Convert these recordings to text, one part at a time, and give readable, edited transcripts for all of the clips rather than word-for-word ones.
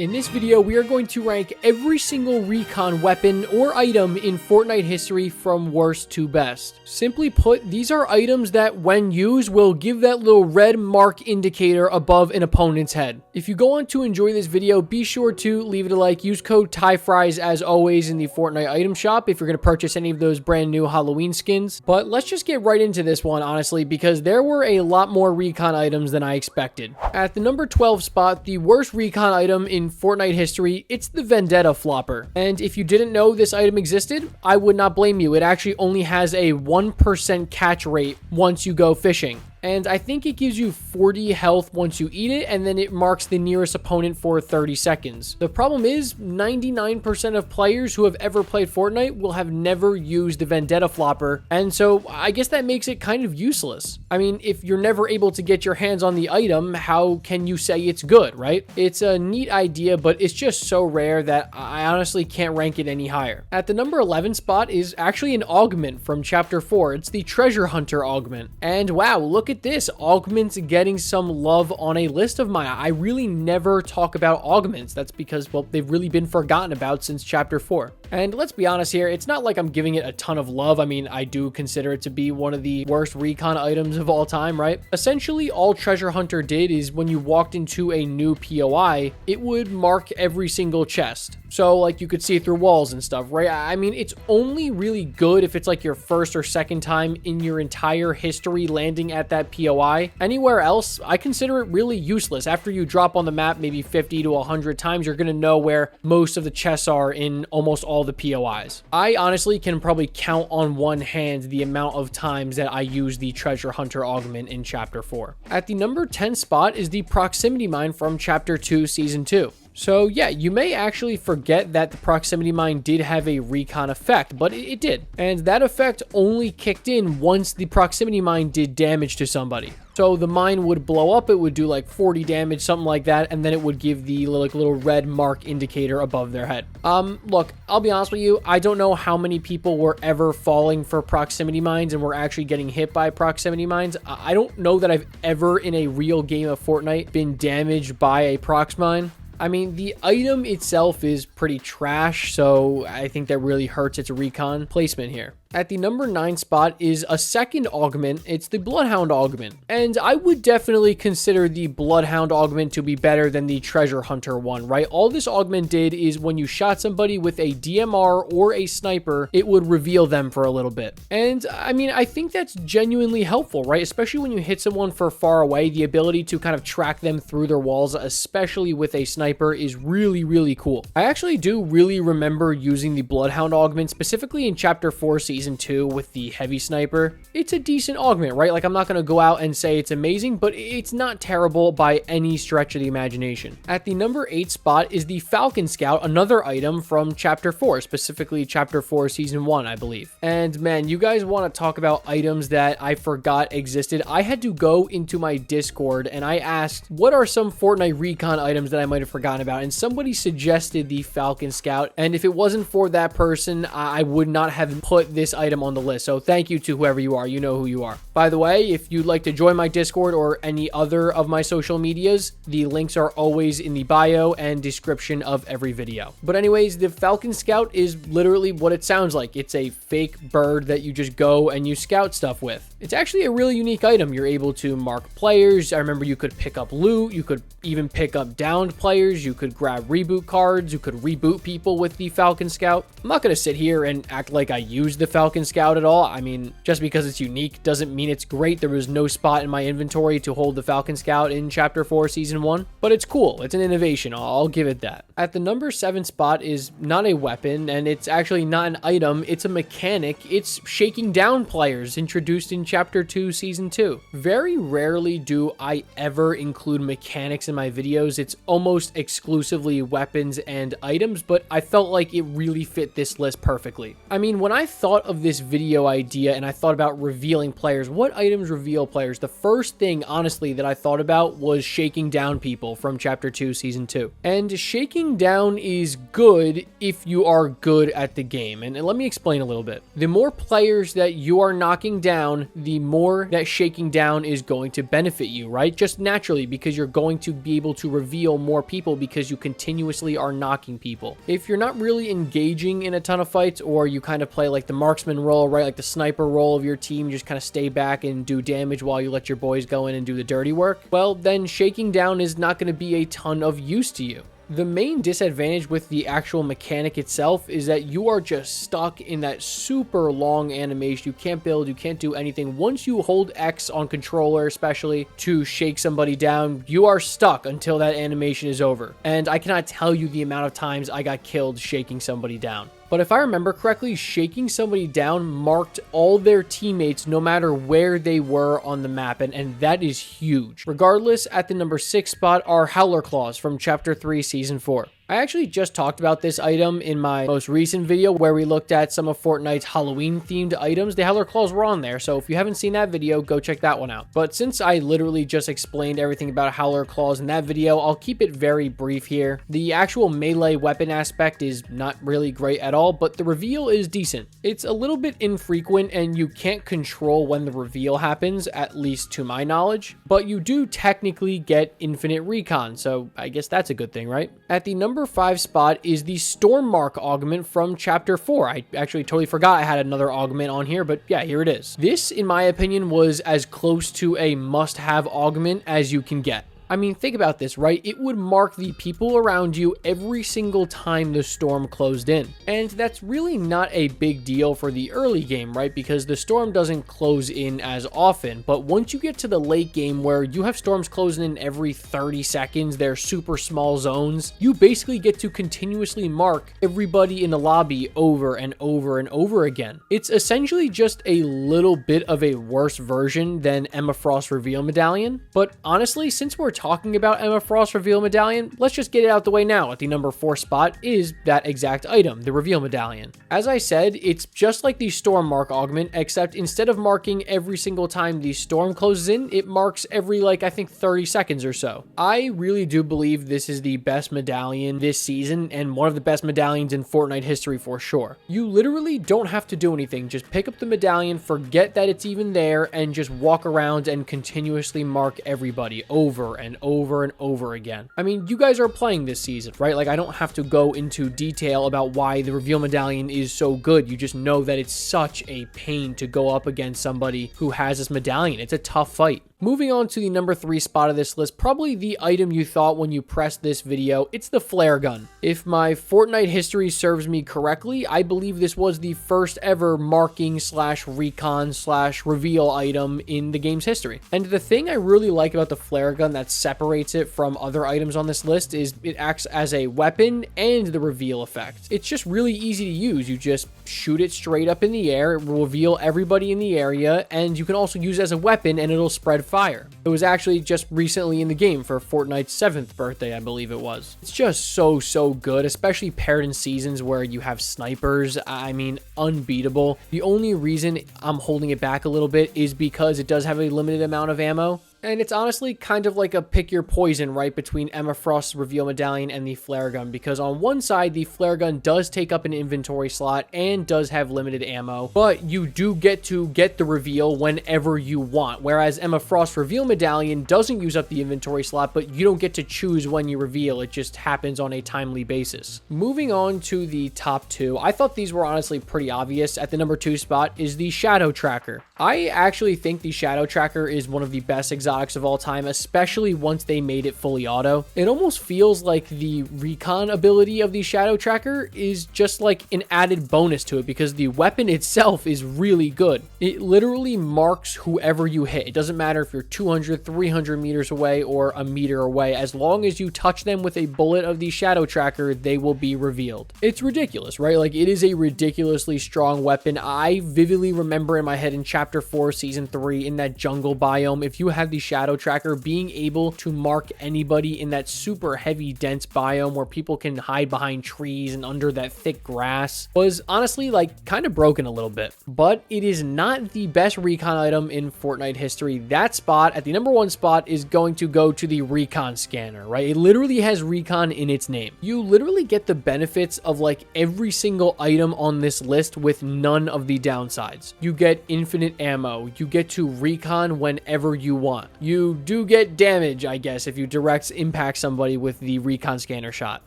In this video, we are going to rank every single recon weapon or item in Fortnite history from worst to best. Simply put, these are items that when used will give that little red mark indicator above an opponent's head. If you go on to enjoy this video, be sure to leave it a like. Use code TYFRYZ as always in the Fortnite item shop if you're going to purchase any of those brand new Halloween skins. But let's just get right into this one, honestly, because there were a lot more recon items than I expected. At the number 12 spot, the worst recon item in Fortnite history, it's the Vendetta Flopper. And if you didn't know this item existed, I would not blame you. It actually only has a 1% catch rate once you go fishing. And I think it gives you 40 health once you eat it, and then it marks the nearest opponent for 30 seconds. The problem is 99% of players who have ever played Fortnite will have never used the Vendetta Flopper, and so I guess that makes it kind of useless. I mean, if you're never able to get your hands on the item, how can you say it's good, right? It's a neat idea, but it's just so rare that I honestly can't rank it any higher. At the number 11 spot is actually an augment from Chapter 4. It's the Treasure Hunter augment. And wow, look at this, augments getting some love on a list of mine. I really never talk about augments. That's because, well, they've really been forgotten about since Chapter 4. And let's be honest here, it's not like I'm giving it a ton of love. I mean, I do consider it to be one of the worst recon items of all time, right? Essentially, all Treasure Hunter did is when you walked into a new POI, it would mark every single chest. So, like, you could see through walls and stuff, right? I mean, it's only really good if it's like your first or second time in your entire history landing at that POI. Anywhere else, I consider it really useless. After you drop on the map maybe 50 to 100 times, you're going to know where most of the chests are in almost all the POIs. I honestly can probably count on one hand the amount of times that I use the Treasure Hunter augment in Chapter 4. At the number 10 spot is the Proximity Mine from Chapter 2, Season 2. So yeah, you may actually forget that the proximity mine did have a recon effect, but it did. And that effect only kicked in once the proximity mine did damage to somebody. So the mine would blow up, it would do like 40 damage, something like that, and then it would give the like little red mark indicator above their head. Look, I'll be honest with you, I don't know how many people were ever falling for proximity mines and were actually getting hit by proximity mines. I don't know that I've ever in a real game of Fortnite been damaged by a prox mine. I mean, the item itself is pretty trash, so I think that really hurts its recon placement here. At the number 9 spot is a second augment. It's the Bloodhound augment. And I would definitely consider the Bloodhound augment to be better than the Treasure Hunter one, right? All this augment did is when you shot somebody with a DMR or a sniper, it would reveal them for a little bit. And I mean, I think that's genuinely helpful, right? Especially when you hit someone from far away, the ability to kind of track them through their walls, especially with a sniper, is really, really cool. I actually do really remember using the Bloodhound augment, specifically in Chapter 4, Season 2 with the heavy sniper. It's a decent augment, right? Like, I'm not going to go out and say it's amazing, but it's not terrible by any stretch of the imagination. At the number 8 spot is the Falcon Scout, another item from Chapter 4, specifically Chapter 4, Season 1, I believe. And man, you guys want to talk about items that I forgot existed. I had to go into my Discord and I asked, what are some Fortnite recon items that I might have forgotten about? And somebody suggested the Falcon Scout. And if it wasn't for that person, I would not have put this item on the list. So thank you to whoever you are. You know who you are. By the way, if you'd like to join my Discord or any other of my social medias, the links are always in the bio and description of every video. But anyways, the Falcon Scout is literally what it sounds like. It's a fake bird that you just go and you scout stuff with. It's actually a really unique item. You're able to mark players. I remember you could pick up loot. You could even pick up downed players. You could grab reboot cards. You could reboot people with the Falcon Scout. I'm not going to sit here and act like I use the Falcon Scout at all. I mean, just because it's unique doesn't mean it's great. There was no spot in my inventory to hold the Falcon Scout in Chapter 4, Season 1, but it's cool. It's an innovation. I'll give it that. At the number 7 spot is not a weapon, and it's actually not an item. It's a mechanic. It's shaking down players introduced in Chapter 2, Season 2. Very rarely do I ever include mechanics in my videos. It's almost exclusively weapons and items, but I felt like it really fit this list perfectly. I mean, when I thought of this video idea and I thought about revealing players, what items reveal players, the first thing, honestly, that I thought about was shaking down people from Chapter 2, Season 2. And shaking down is good if you are good at the game. And let me explain a little bit. The more players that you are knocking down, the more that shaking down is going to benefit you, right? Just naturally, because you're going to be able to reveal more people because you continuously are knocking people. If you're not really engaging in a ton of fights, or you kind of play like the marksman role, right? Like the sniper role of your team, you just kind of stay back and do damage while you let your boys go in and do the dirty work. Well, then shaking down is not going to be a ton of use to you. The main disadvantage with the actual mechanic itself is that you are just stuck in that super long animation. You can't build, you can't do anything. Once you hold X on controller, especially to shake somebody down, you are stuck until that animation is over. And I cannot tell you the amount of times I got killed shaking somebody down. But if I remember correctly, shaking somebody down marked all their teammates no matter where they were on the map, and that is huge. Regardless, at the number 6 spot are Howler Claws from Chapter 3, Season 4. I actually just talked about this item in my most recent video where we looked at some of Fortnite's Halloween themed items. The Howler Claws were on there, so if you haven't seen that video, go check that one out. But since I literally just explained everything about Howler Claws in that video, I'll keep it very brief here. The actual melee weapon aspect is not really great at all, but the reveal is decent. It's a little bit infrequent and you can't control when the reveal happens, at least to my knowledge, but you do technically get infinite recon, so I guess that's a good thing, right? At the number 5 spot is the Storm Mark augment from Chapter 4. I actually totally forgot I had another augment on here, but yeah, here it is. This, in my opinion, was as close to a must-have augment as you can get. I mean, think about this, right? It would mark the people around you every single time the storm closed in. And that's really not a big deal for the early game, right? Because the storm doesn't close in as often. But once you get to the late game where you have storms closing in every 30 seconds, they're super small zones, you basically get to continuously mark everybody in the lobby over and over and over again. It's essentially just a little bit of a worse version than Emma Frost Reveal Medallion. But honestly, since we're talking about Emma Frost Reveal Medallion, let's just get it out the way now. At the number 4 spot is that exact item, the Reveal Medallion. As I said, it's just like the Storm Mark augment, except instead of marking every single time the storm closes in, it marks every, like, I think 30 seconds or so. I really do believe this is the best medallion this season and one of the best medallions in Fortnite history for sure. You literally don't have to do anything. Just pick up the medallion, forget that it's even there, and just walk around and continuously mark everybody over and over and over again. I mean, you guys are playing this season, right? Like, I don't have to go into detail about why the Reveal Medallion is so good. You just know that it's such a pain to go up against somebody who has this medallion. It's a tough fight. Moving on to the number 3 spot of this list, probably the item you thought when you pressed this video, it's the flare gun. If my Fortnite history serves me correctly, I believe this was the first ever marking / recon / reveal item in the game's history. And the thing I really like about the flare gun that separates it from other items on this list is it acts as a weapon and the reveal effect. It's just really easy to use. You just shoot it straight up in the air, it will reveal everybody in the area, and you can also use it as a weapon and it'll spread fire. It was actually just recently in the game for Fortnite's 7th birthday, I believe it was. It's just so good, especially paired in seasons where you have snipers. I mean, unbeatable. The only reason I'm holding it back a little bit is because it does have a limited amount of ammo. And it's honestly kind of like a pick your poison, right, between Emma Frost's Reveal Medallion and the flare gun, because on one side, the flare gun does take up an inventory slot and does have limited ammo, but you do get to get the reveal whenever you want, whereas Emma Frost's Reveal Medallion doesn't use up the inventory slot, but you don't get to choose when you reveal. It just happens on a timely basis. Moving on to the top 2, I thought these were honestly pretty obvious. At the number 2 spot is the Shadow Tracker. I actually think the Shadow Tracker is one of the best exotics of all time, especially once they made it fully auto. It almost feels like the recon ability of the Shadow Tracker is just like an added bonus to it because the weapon itself is really good. It literally marks whoever you hit. It doesn't matter if you're 200, 300 meters away or a meter away. As long as you touch them with a bullet of the Shadow Tracker, they will be revealed. It's ridiculous, right? Like, it is a ridiculously strong weapon. I vividly remember in my head in Chapter Chapter 4, Season 3 in that jungle biome, if you have the shadow tracker, being able to mark anybody in that super heavy, dense biome where people can hide behind trees and under that thick grass was honestly like kind of broken a little bit. But it is not the best recon item in Fortnite history. That spot at the number 1 spot is going to go to the recon scanner, right? It literally has recon in its name. You literally get the benefits of like every single item on this list with none of the downsides. You get infinite ammo. You get to recon whenever you want. You do get damage, I guess, if you direct impact somebody with the recon scanner shot.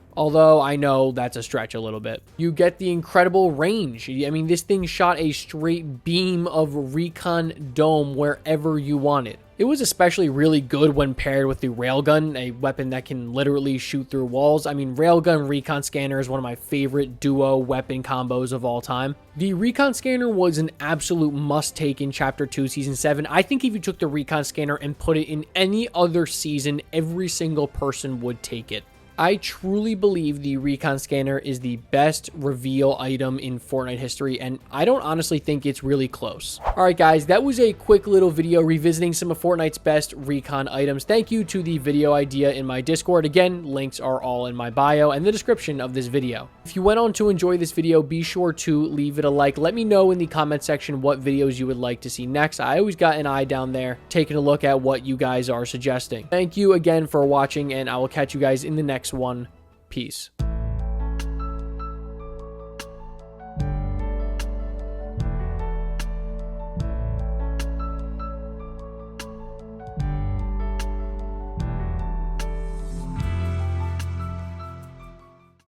Although I know that's a stretch a little bit. You get the incredible range. I mean, this thing shot a straight beam of recon dome wherever you want it. It was especially really good when paired with the railgun, a weapon that can literally shoot through walls. I mean, railgun recon scanner is one of my favorite duo weapon combos of all time. The recon scanner was an absolute must take in Chapter 2, Season 7. I think if you took the recon scanner and put it in any other season, every single person would take it. I truly believe the recon scanner is the best reveal item in Fortnite history, and I don't honestly think it's really close. Alright guys, that was a quick little video revisiting some of Fortnite's best recon items. Thank you to the video idea in my Discord. Again, links are all in my bio and the description of this video. If you went on to enjoy this video, be sure to leave it a like. Let me know in the comment section what videos you would like to see next. I always got an eye down there taking a look at what you guys are suggesting. Thank you again for watching, and I will catch you guys in the next one. Peace.